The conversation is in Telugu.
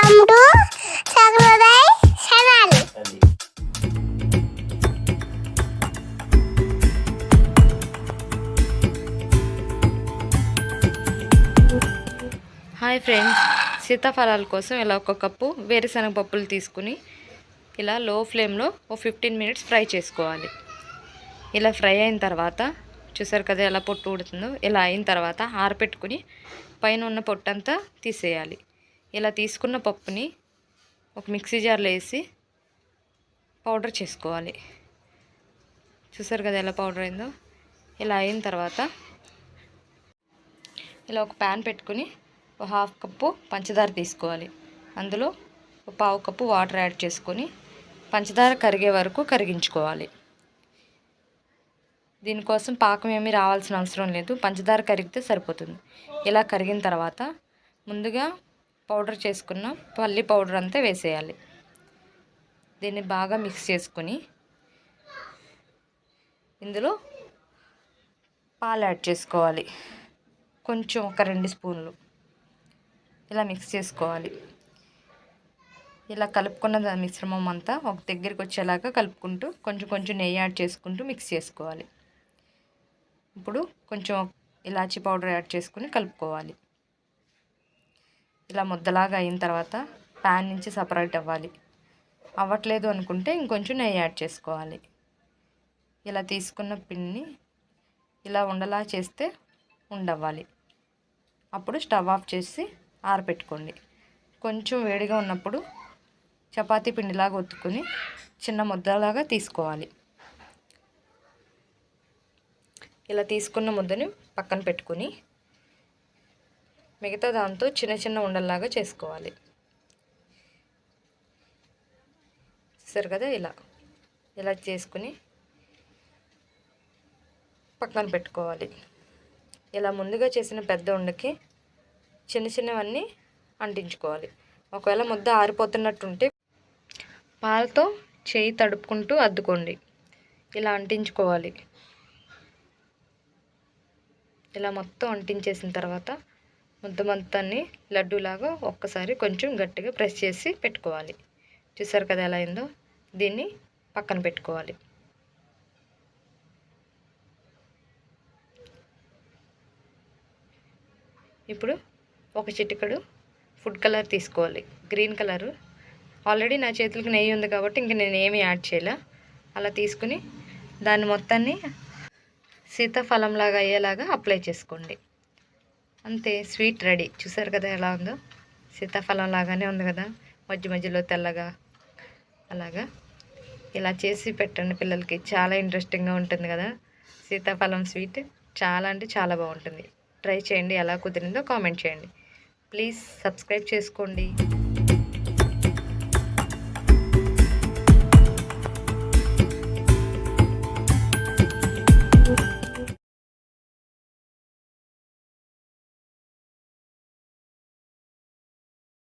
Welcome to Sahruday channel. Hi friends, సీతాఫలాల కోసం ఇలా ఒక కప్పు వేరుశనగ పప్పులు తీసుకుని ఇలా లో ఫ్లేమ్లో ఒక 15 మినిట్స్ ఫ్రై చేసుకోవాలి. ఇలా ఫ్రై అయిన తర్వాత చూసారు కదా ఎలా పొట్టు ఉడుతుందో, ఇలా అయిన తర్వాత ఆరపెట్టుకుని పైన ఉన్న పొట్టంతా తీసేయాలి. ఇలా తీసుకున్న పప్పుని ఒక మిక్సీ జార్లో వేసి పౌడర్ చేసుకోవాలి. చూసారు కదా ఎలా పౌడర్ అయిందో. ఇలా అయిన తర్వాత ఇలా ఒక ప్యాన్ పెట్టుకుని ఒక హాఫ్ కప్పు పంచదార తీసుకోవాలి. అందులో ఒక పావు కప్పు వాటర్ యాడ్ చేసుకొని పంచదార కరిగే వరకు కరిగించుకోవాలి. దీనికోసం పాకం ఏమీ రావాల్సిన అవసరం లేదు, పంచదార కరిగితే సరిపోతుంది. ఇలా కరిగిన తర్వాత ముందుగా పౌడర్ చేసుకున్న పల్లి పౌడర్ అంతా వేసేయాలి. దీన్ని బాగా మిక్స్ చేసుకొని ఇందులో పాలు యాడ్ చేసుకోవాలి. కొంచెం ఒక 2 స్పూన్లు ఇలా మిక్స్ చేసుకోవాలి. ఇలా కలుపుకున్న మిశ్రమం అంతా ఒక దగ్గరికి వచ్చేలాగా కలుపుకుంటూ కొంచెం కొంచెం నెయ్యి యాడ్ చేసుకుంటూ మిక్స్ చేసుకోవాలి. ఇప్పుడు కొంచెం ఇలాచీ పౌడర్ యాడ్ చేసుకుని కలుపుకోవాలి. ఇలా ముద్దలాగా అయిన తర్వాత ప్యాన్ నుంచి సపరేట్ అవ్వట్లేదు అనుకుంటే ఇంకొంచెం నెయ్యి యాడ్ చేసుకోవాలి. ఇలా తీసుకున్న పిండిని ఇలా ఉండలా చేస్తే ఉండవ్వాలి. అప్పుడు స్టవ్ ఆఫ్ చేసి ఆరబెట్టుకోండి. కొంచెం వేడిగా ఉన్నప్పుడు చపాతీ పిండిలాగా ఒత్తుకొని చిన్న ముద్దలాగా తీసుకోవాలి. ఇలా తీసుకున్న ముద్దని పక్కన పెట్టుకుని మిగతా దాంతో చిన్న చిన్న ఉండల్లాగా చేసుకోవాలి. చూసారు కదా ఇలా చేసుకుని పక్కన పెట్టుకోవాలి. ఇలా ముందుగా చేసిన పెద్ద ఉండకి చిన్న చిన్నవన్నీ అంటించుకోవాలి. ఒకవేళ ముద్ద ఆరిపోతున్నట్టుంటే పాలతో చేయి తడుపుకుంటూ అద్దుకోండి. ఇలా అంటించుకోవాలి. ఇలా మొత్తం అంటించేసిన తర్వాత ముద్ద మొత్తాన్ని లడ్డూలాగా ఒక్కసారి కొంచెం గట్టిగా ప్రెస్ చేసి పెట్టుకోవాలి. చూసారు కదా ఎలా అయిందో. దీన్ని పక్కన పెట్టుకోవాలి. ఇప్పుడు ఒక చిటికెడు ఫుడ్ కలర్ తీసుకోవాలి, గ్రీన్ కలరు. ఆల్రెడీ నా చేతులకు నెయ్యి ఉంది కాబట్టి ఇంక నేను ఏమీ యాడ్ చేయలే. అలా తీసుకుని దాన్ని మొత్తాన్ని సీతాఫలంలాగా అయ్యేలాగా అప్లై చేసుకోండి. అంతే, స్వీట్ రెడీ. చూసారు కదా ఎలా ఉందో. సీతాఫలం లాగానే ఉంది కదా, మధ్య మధ్యలో తెల్లగా అలాగా. ఇలా చేసి పెట్టండి పిల్లలకి, చాలా ఇంట్రెస్టింగ్గా ఉంటుంది కదా. సీతాఫలం స్వీట్ చాలా అంటే చాలా బాగుంటుంది. ట్రై చేయండి, ఎలా కుదిరిందో కామెంట్ చేయండి. ప్లీజ్ సబ్స్క్రైబ్ చేసుకోండి.